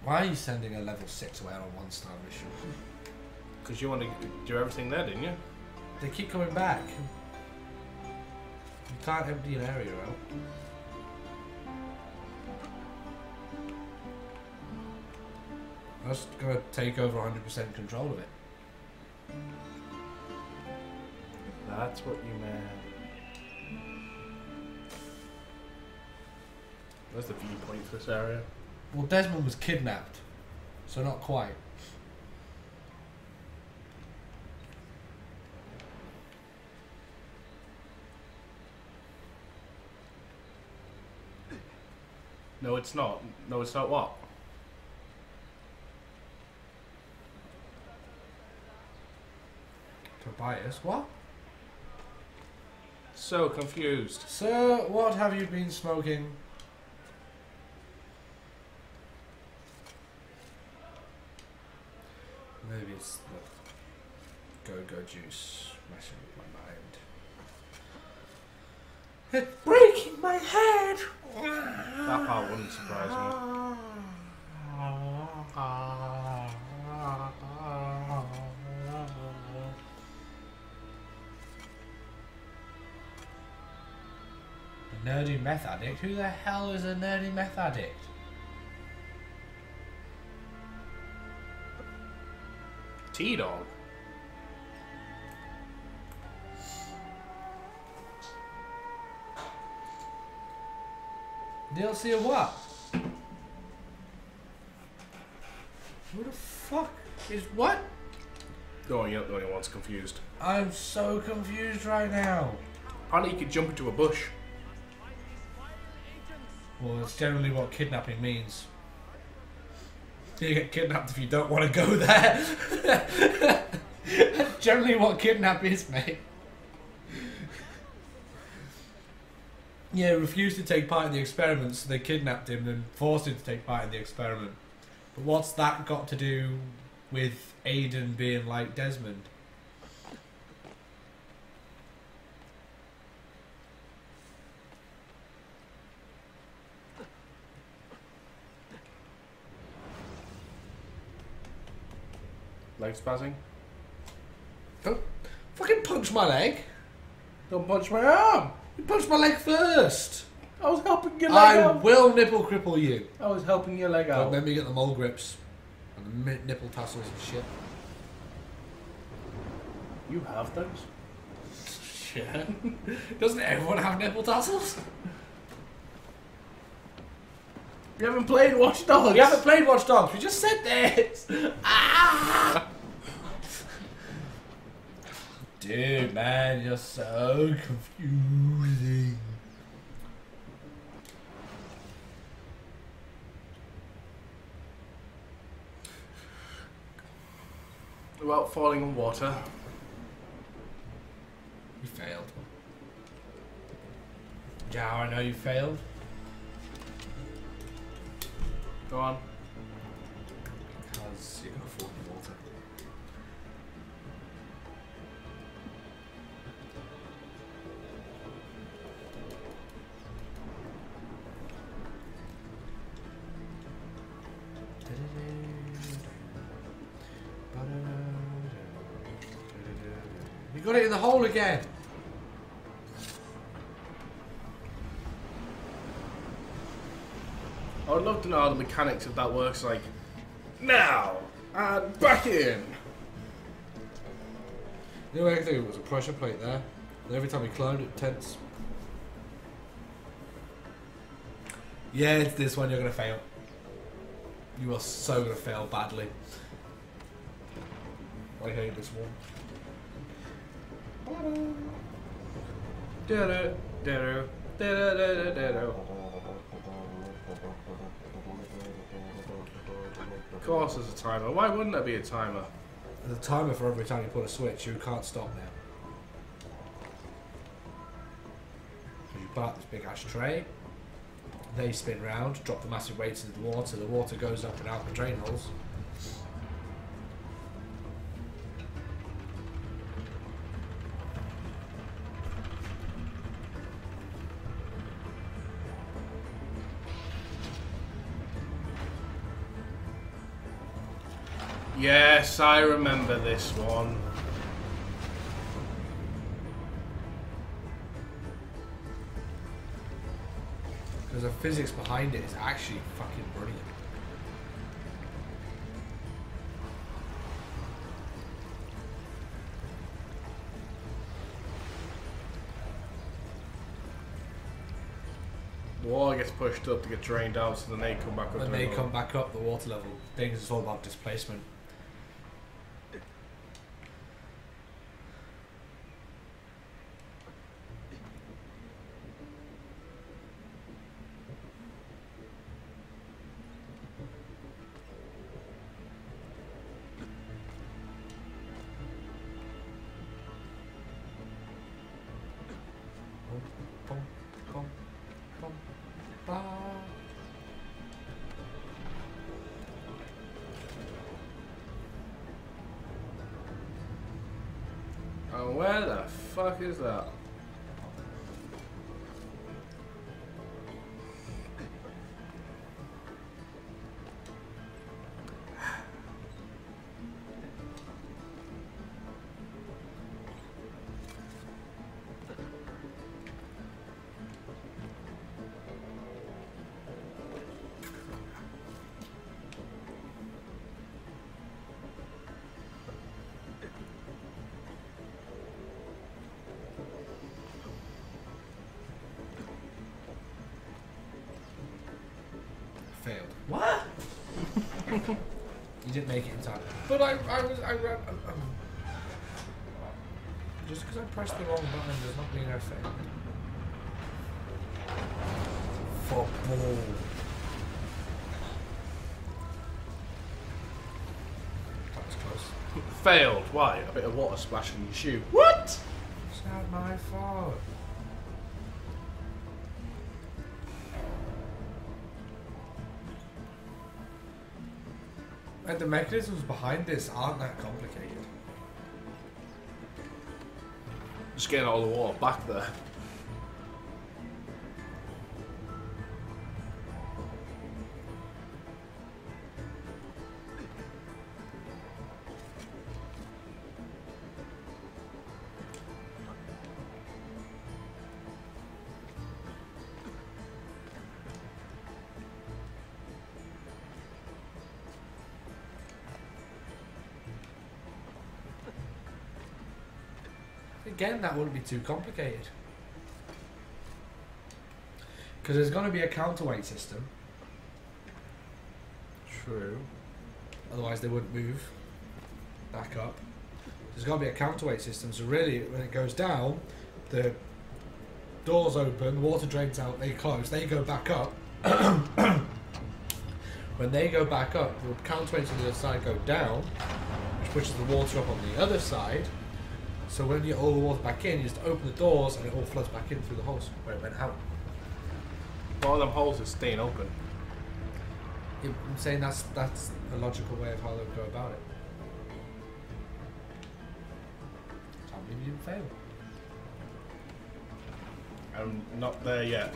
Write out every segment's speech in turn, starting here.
Why are you sending a level 6 away on a 1-star mission? Because you want to do everything there, didn't you? They keep coming back. You can't empty an area out. I'm just going to take over 100% control of it. That's what you meant. Where's the viewpoint for this area? Well, Desmond was kidnapped, so not quite. No, it's not. No, it's not what? Tobias, what? So confused. Sir, what have you been smoking? Maybe it's the go-go juice messing with my mind. It's breaking my head! That part wouldn't surprise me. A nerdy meth addict? Who the hell is a nerdy meth addict? T-Dog? DLC of what? Who the fuck is what? No, you're not the only one's confused. I'm so confused right now. Apparently you could jump into a bush. Well, that's generally what kidnapping means. You get kidnapped if you don't want to go there. That's generally what kidnap is, mate. Yeah, refused to take part in the experiment, so they kidnapped him and forced him to take part in the experiment. But what's that got to do with Aiden being like Desmond? Leg spazzing? Don't fucking punch my leg. Don't punch my arm! You punched my leg first. I was helping your leg out. I will nipple cripple you. I was helping your leg Don't out. let me get the mole grips and the nipple tassels and shit. You have those? Yeah. Doesn't everyone have nipple tassels? You haven't played Watch Dogs? We haven't played Watch Dogs. We just said this. Ah! Dude, man, you're so confusing. About falling in water. You failed. Yeah, I know you failed. Go on. Because you're gonna fall in water. You got it in the hole again. I would love to know how the mechanics of that works, like, now, and back in. The only thing was a pressure plate there. And every time we climbed it, tense. Yeah, it's this one you're going to fail. You are so going to fail badly. I hate this one. Of course there's a timer. Why wouldn't there be a timer? There's a timer for every time you put a switch. You can't stop now. So you part this big ash tray. They spin round, drop the massive weights into the water. The water goes up and out the drain holes. Yes, I remember this one. Because the physics behind it is actually fucking brilliant. Water gets pushed up to get drained out, so then they come back up. When they come back up, the water level things is all about displacement. And where the fuck is that? Failed. What? You didn't make it in time. But I ran. Just because I pressed the wrong button does not mean I failed. Football. That was close. Failed. Why? A bit of water splashing your shoe. What? It's not my fault. And the mechanisms behind this aren't that complicated. Just getting all the water back there. Again, that wouldn't be too complicated. Because there's going to be a counterweight system. True. Otherwise they wouldn't move back up. There's got to be a counterweight system. So really, when it goes down, the doors open, water drains out, they close, they go back up. When they go back up, the counterweights on the other side go down, which pushes the water up on the other side. So when you get all the water back in, you just open the doors and it all floods back in through the holes where it went out. One of them holes is staying open. I'm saying that's a logical way of how they would go about it. Can't believe you didn't fail. I'm not there yet.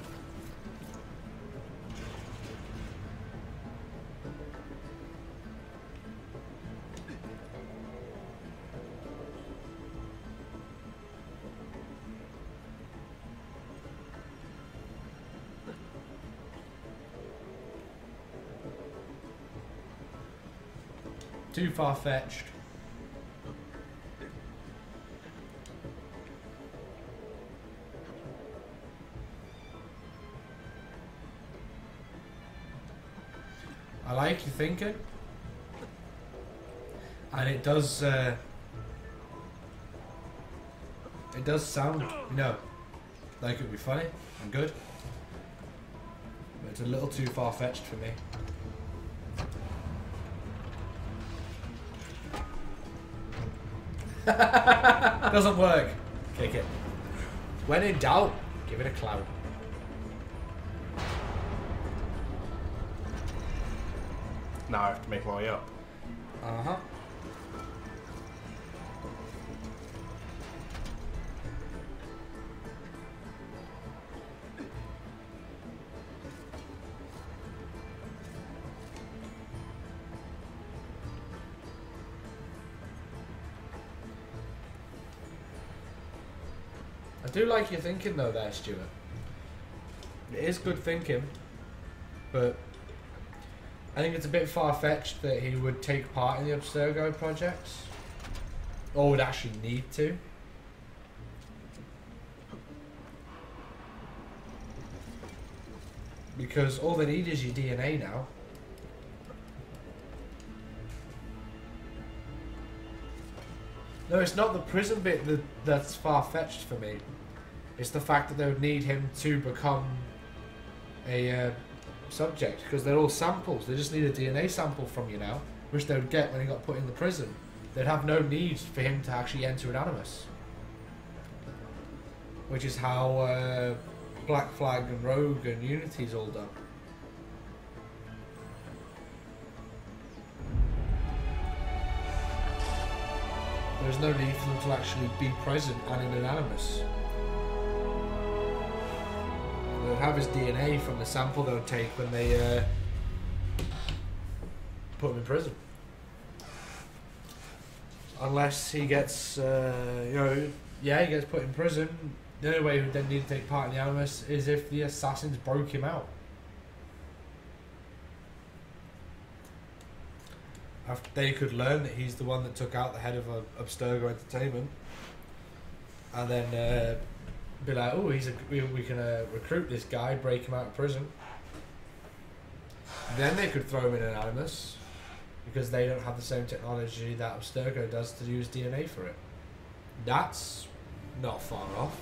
Too far-fetched. I like your thinking. And it does sound, you know, like it would be funny and good. But it's a little too far-fetched for me. Doesn't work. Kick it. When in doubt, give it a clout. Now I have to make my way up. Uh-huh. I do like your thinking though there, Stuart. It is good thinking, but I think it's a bit far-fetched that he would take part in the Abstergo projects, or would actually need to. Because all they need is your DNA now. No, it's not the prison bit that's far-fetched for me. It's the fact that they would need him to become a subject, because they're all samples. They just need a DNA sample from you now, which they would get when he got put in the prison. They'd have no need for him to actually enter an Animus. Which is how Black Flag and Rogue and Unity's all done. There's no need for them to actually be present and in an Animus. They'll have his DNA from the sample they'll take when they put him in prison. Unless he gets, he gets put in prison. The only way he would then need to take part in the Animus is if the assassins broke him out. After they could learn that he's the one that took out the head of Abstergo Entertainment, and then be like, oh, we can recruit this guy, break him out of prison. Then they could throw him in an Animus, because they don't have the same technology that Abstergo does to use DNA for it. That's not far off.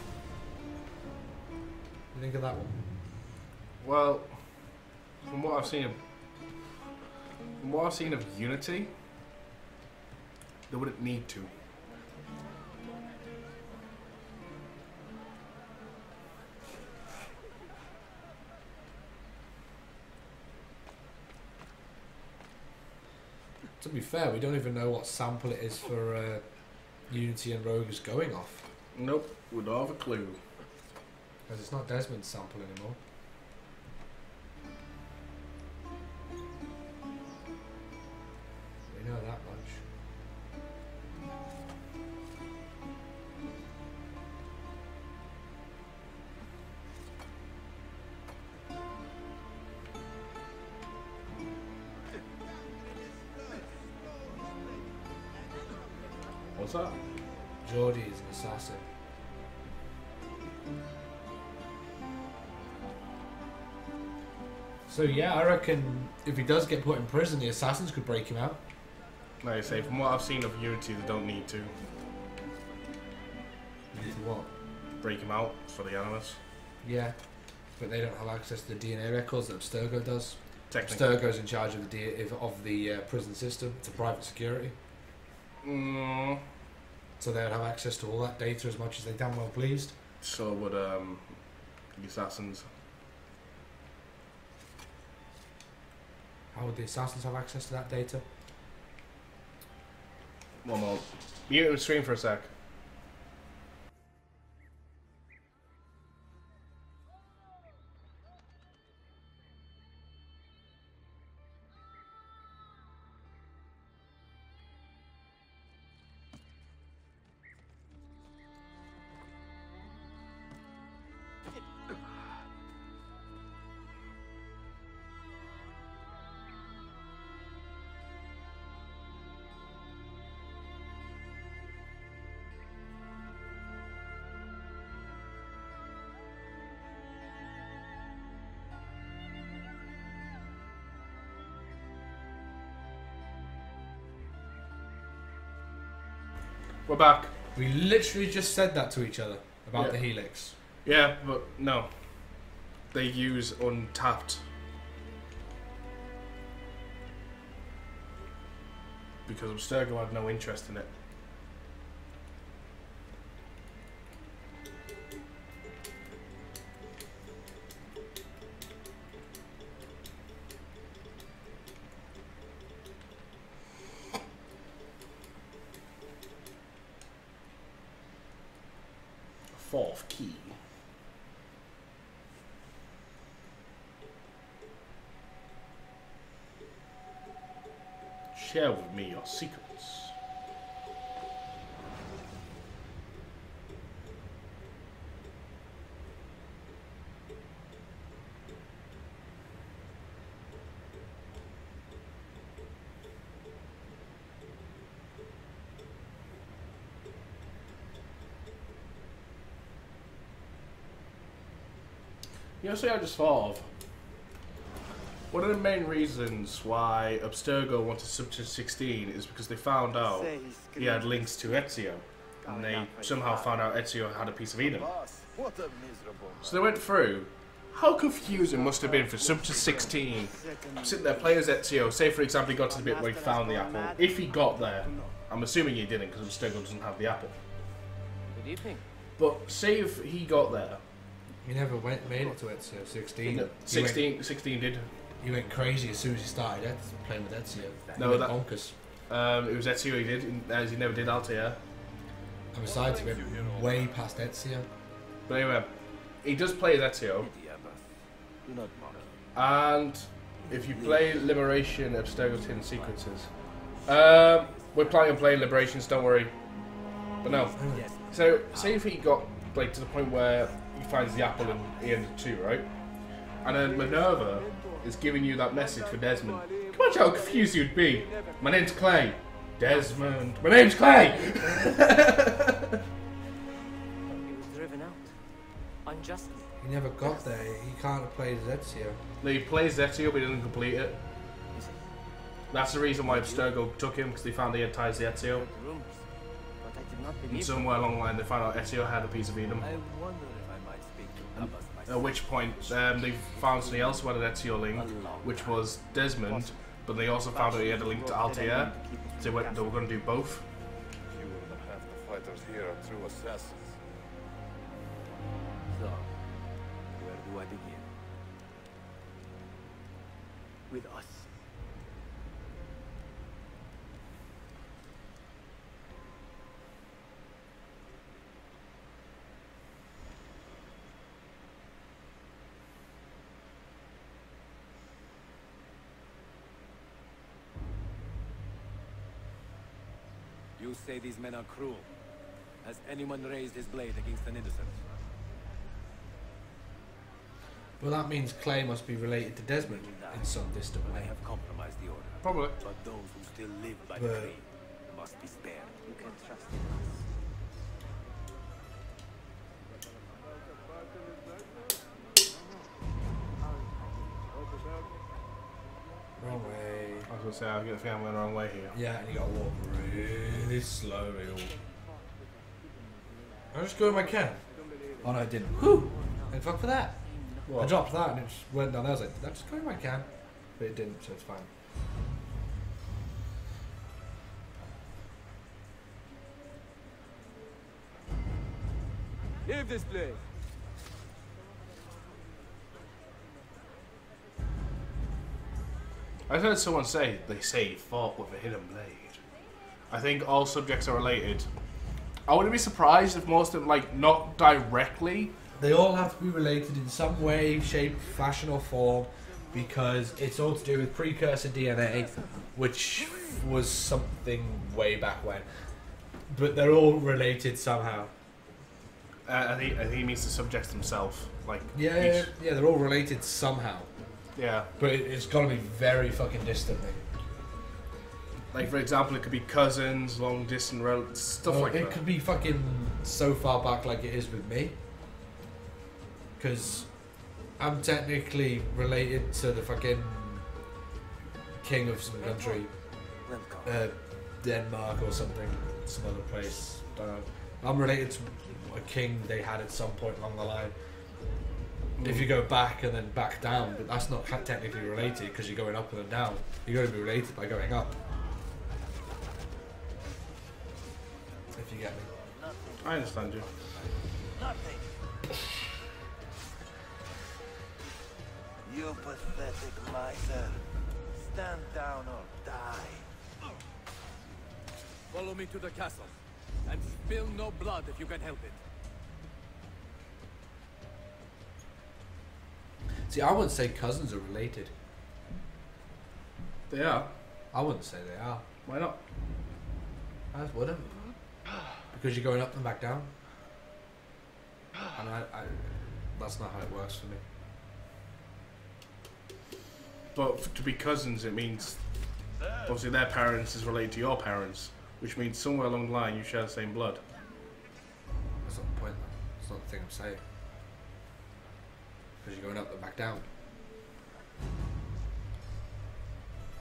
What do you think of that one? Well, from what I've seen of Unity, they wouldn't need to. To be fair, we don't even know what sample it is for Unity and Rogue is going off. Nope, we don't have a clue. Because it's not Desmond's sample anymore. We know that much. What's that? Geordie is an assassin. So yeah, I reckon if he does get put in prison, the assassins could break him out. Like I say, from what I've seen of Unity, they don't need to Need to what? break him out for the Animus. Yeah, but they don't have access to the DNA records that Abstergo does. Technically. Abstergo's in charge of the prison system. It's a private security. So they would have access to all that data as much as they damn well pleased. So would the assassins. How would the assassins have access to that data? One more. Mute and stream for a sec. We're back. We literally just said that to each other about Yeah. the Helix. Yeah, but no. They use untapped. Because Abstergo had no interest in it. Fourth key. Share with me your secrets. You know, see, I just thought of one of the main reasons why Abstergo wanted Subject 16 is because they found out he had links to Ezio, and they somehow found out Ezio had a piece of Eden. So they went through. How confusing must have been for Subject 16 sitting there playing as Ezio. Say, for example, he got to the bit where he found the apple. If he got there, I'm assuming he didn't because Abstergo doesn't have the apple. Good evening. But say if he got there. He never made it to Ezio 16. No, 16 did. He went crazy as soon as he started playing with Ezio. No, he went that bonkers. It was Ezio he did, as he never did Altair. And besides, he went way past Ezio. But anyway, he does play as Ezio. And if you play Liberation, Abstergo's Hidden Sequences. We're planning on playing Liberations, don't worry. But no. So, say if he got like to the point where he finds the apple in the end of 2, right? And then Minerva is giving you that message for Desmond. Imagine how confused you'd be. My name's Clay. Desmond. My name's Clay! He was driven out. Unjustly. He never got there. He can't have played as Ezio. No, he plays Ezio, but he didn't complete it. That's the reason why Abstergo took him, because they found he had ties to Ezio. Rumors, but I did not believe And somewhere along the line, they found out Ezio had a piece of Eden. I wonder if I might speak to Abbas myself. At which point, they found something else who had an Ezio link, which was Desmond, but they also found out he had a link to Altair. So they were going to do both. You wouldn't have the fighters here are true assassins. So, where do I begin? With us. You say these men are cruel. Has anyone raised his blade against an innocent? Well, that means Clay must be related to Desmond in some distant I way. have compromised the order. Probably. But those who still live by But- the tree must be spared. You can trust in us. Wrong way. I was going to say, I get the feeling I'm going the wrong way here. Yeah, and you gotta walk really slowly. I just go in my can. Oh no, I didn't. Whew! And fuck for that. I What? dropped that and it just went down there. I was like, did I just go in my can? But it didn't, so it's fine. Leave this place! I heard someone say, they say he fought with a hidden blade. I think all subjects are related. I wouldn't be surprised if most of them, like, not directly. They all have to be related in some way, shape, fashion, or form because it's all to do with precursor DNA, which was something way back when. But they're all related somehow. I think he means the subjects themselves. Like, Yeah, each- yeah, they're all related somehow. yeah. But it's got to be very fucking distantly. Like, for example, it could be cousins, long distance relatives, stuff Well, like it that. could be fucking so far back like it is with me. Because I'm technically related to the fucking king of some country. Welcome. Denmark or something, some other place. Don't know. I'm related to a king they had at some point along the line. If you go back and then back down, but that's not technically related because you're going up and then down. You're going to be related by going up. If you get me. I understand you. Nothing. You pathetic miser. Stand down or die. Follow me to the castle. And spill no blood if you can help it. See, I wouldn't say cousins are related. They are. I wouldn't say they are. Why not? I just wouldn't. Because you're going up and back down. And that's not how it works for me. But to be cousins, it means obviously their parents is related to your parents, which means somewhere along the line you share the same blood. That's not the point, though. That's not the thing I'm saying. Because you're going up and back down.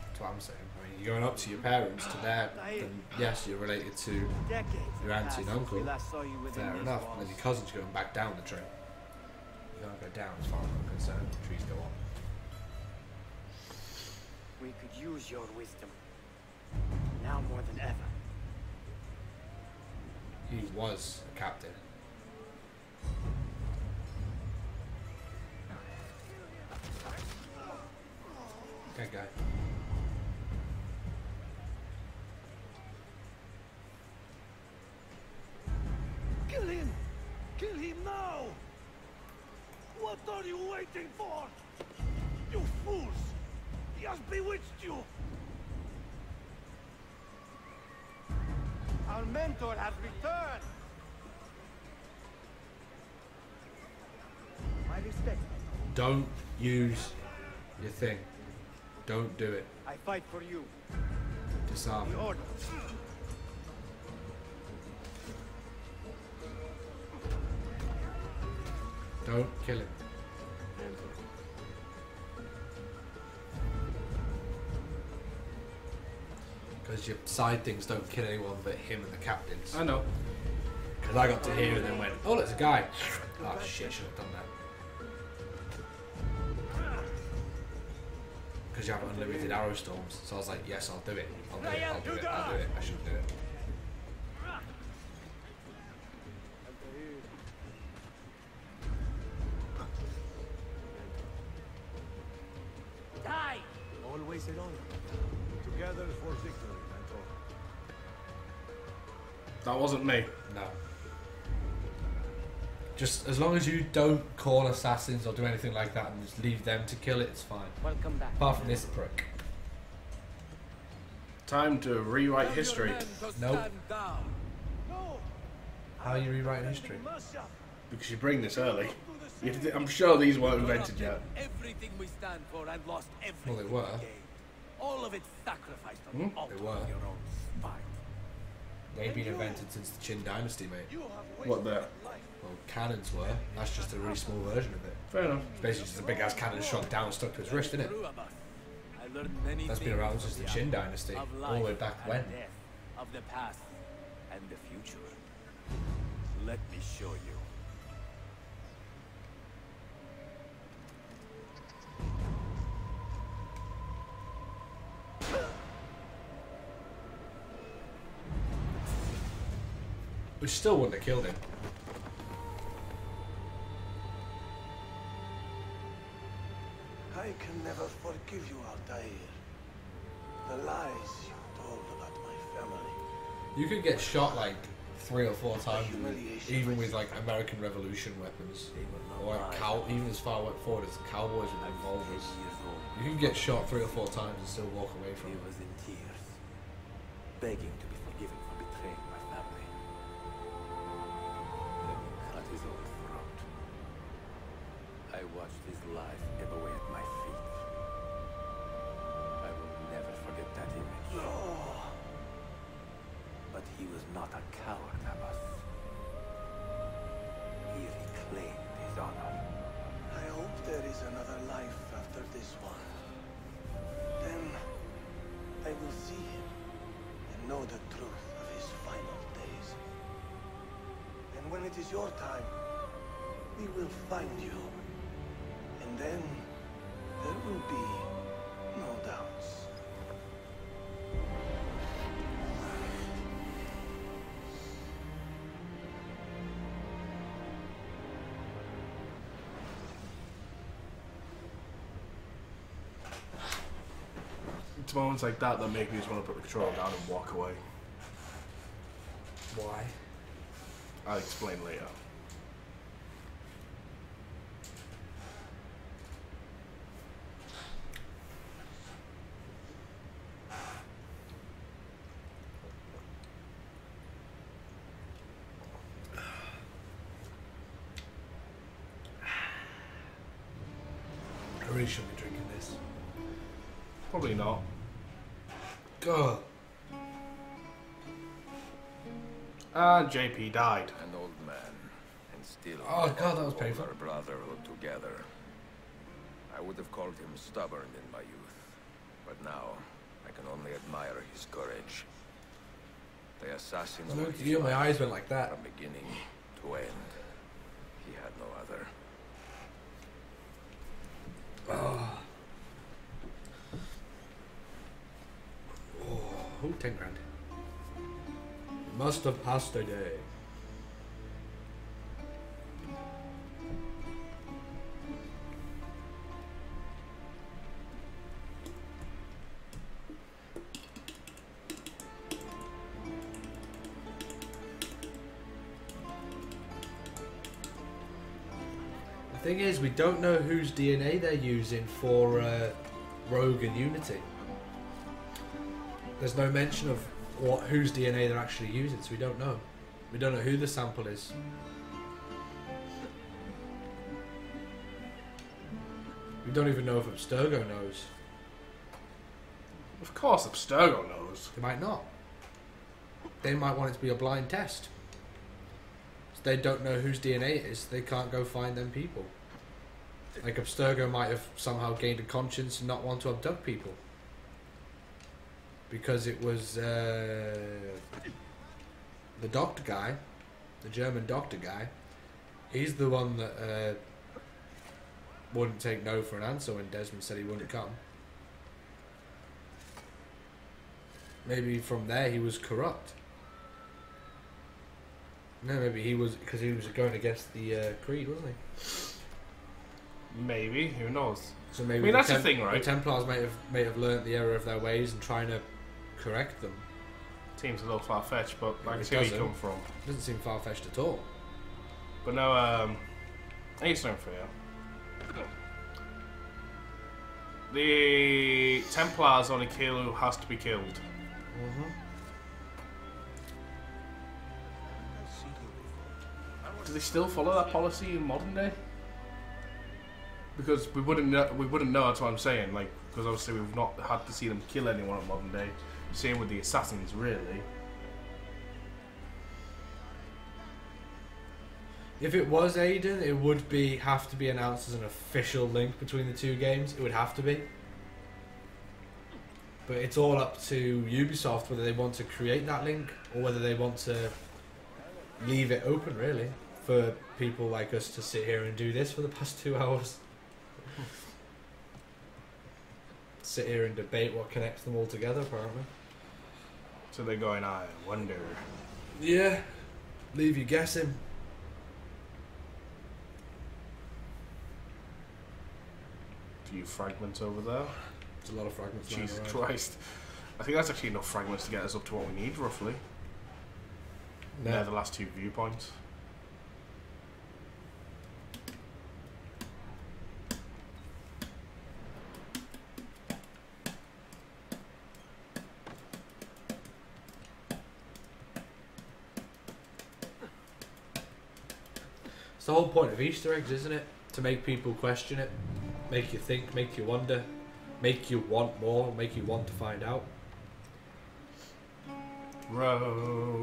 That's what I'm saying. I mean, you're going up to your parents, to their, then yes, you're related to your auntie and uncle. Fair enough. And then your cousin's going back down the tree. You can't go down as far as I'm concerned. The trees go on. We could use your wisdom. Now more than ever. He was a captain. Okay, guy. Kill him! Kill him now! What are you waiting for? You fools! He has bewitched you! Our mentor has returned! My respect. Don't use your thing. Don't do it. I fight for you. Disarm. The order. Don't kill him. Because your side things don't kill anyone but him and the captains. I know. Because I got to here and then went, oh, there's a guy. Oh shit, should have done that. Because you have unlimited arrow storms. So I was like, yes, I'll do it. I'll do it. I'll do it. I'll do it. I should do it. Die! Always alone. Together for victory, mentor. That wasn't me. No. Just as long as you don't call assassins or do anything like that and just leave them to kill it, it's fine. Welcome back. Apart from this prick. Time to rewrite history. Nope. No! How are you rewriting history? Because you bring this early. You have to, I'm sure these weren't invented yet. Everything we stand for and lost everything. Well, they were. we gained. All of it sacrificed on the altar They were. of your own spite. They've been invented since the Qin Dynasty, mate. What the? Well, cannons were. That's just a really small version of it. Fair enough. It's basically just a big ass cannon shrunk down and stuck to his wrist, isn't it? True of us. I learned many That's been things around since the of Qin Dynasty, of all the way life back and when. death, of the past and the future. Let me show you. Which still wouldn't have killed him. I can never forgive you, Altair. The lies you told about my family. You could get shot like 3 or 4 times, even with like American Revolution weapons, or like even as far forward as cowboys with revolvers. You can get shot 3 or 4 times and still walk away from He it. was in tears, begging to be forgiven for betraying my family. Then he cut his own throat. I watched his life ebb away at my feet. I will never forget that image. But he was not a coward, Abbas. He reclaimed his honor. I hope there is another life after this one. Then I will see him and know the truth of his final days. And when it is your time, we will find you. And then there will be no doubts. It's moments like that that make me just want to put the controller down and walk away. Why? I'll explain later. I really shouldn't be drinking this. Probably not. God. JP died. An old man, and still Oh, God, that was painful. our brotherhood together. I would have called him stubborn in my youth, but now I can only admire his courage. The assassins were his My life eyes went like that. from beginning to end. He had no other. Oh, 10 grand. Must have passed a day. The thing is, we don't know whose DNA they're using for Rogue and Unity. There's no mention of whose DNA they're actually using, so we don't know. We don't know who the sample is. We don't even know if Abstergo knows. Of course, Abstergo knows. They might not. They might want it to be a blind test. So they don't know whose DNA it is. They can't go find them people. Like Abstergo might have somehow gained a conscience and not want to abduct people. Because it was the doctor guy, the German doctor guy. He's the one that wouldn't take no for an answer when Desmond said he wouldn't come. Maybe from there he was corrupt. No, maybe he was, because he was going against the creed, wasn't he? Maybe, who knows? So maybe I mean, that's the thing, right? The Templars may have learnt the error of their ways and trying to correct them. Seems a little far-fetched, but I can It see where you doesn't. come from. Doesn't seem far-fetched at all. But no, I need something for you. The Templars only kill who has to be killed. Mm-hmm. Do they still follow that policy in modern day? Because we wouldn't know, that's what I'm saying. Like, because obviously we've not had to see them kill anyone in modern day. Same with the assassins, really. If it was Aiden, it would have to be announced as an official link between the two games. It would have to be. But it's all up to Ubisoft whether they want to create that link or whether they want to leave it open, really, for people like us to sit here and do this for the past 2 hours. Sit here and debate what connects them all together, apparently. So they're going, I wonder. Yeah, leave you guessing. Do you fragments over there? There's a lot of fragments. Jesus Christ. I think that's actually enough fragments to get us up to what we need, roughly. No. They're the last 2 viewpoints. It's the whole point of Easter eggs, isn't it? To make people question it, make you think, make you wonder, make you want more, make you want to find out. Row,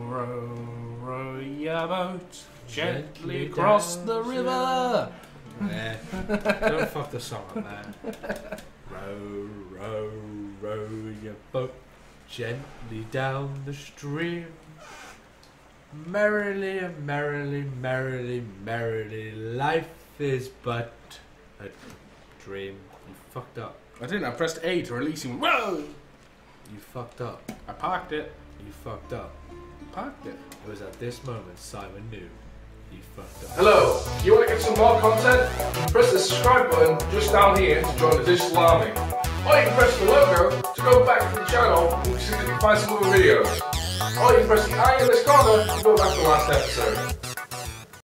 row, row your boat gently across the river. Yeah. Don't fuck the song up, man. Row, row, row your boat gently down the stream. Merrily, merrily, merrily, merrily, life is but a dream. You fucked up. I didn't. I pressed A to release him. Whoa! You fucked up. I parked it. You fucked up. Parked it. It was at this moment Simon knew he fucked up. Hello. You want to get some more content? Press the subscribe button just down here to join the digital army. Or you can press the logo to go back to the channel and see if you can find some other videos. Or you can press the eye in this corner to go back to the last episode.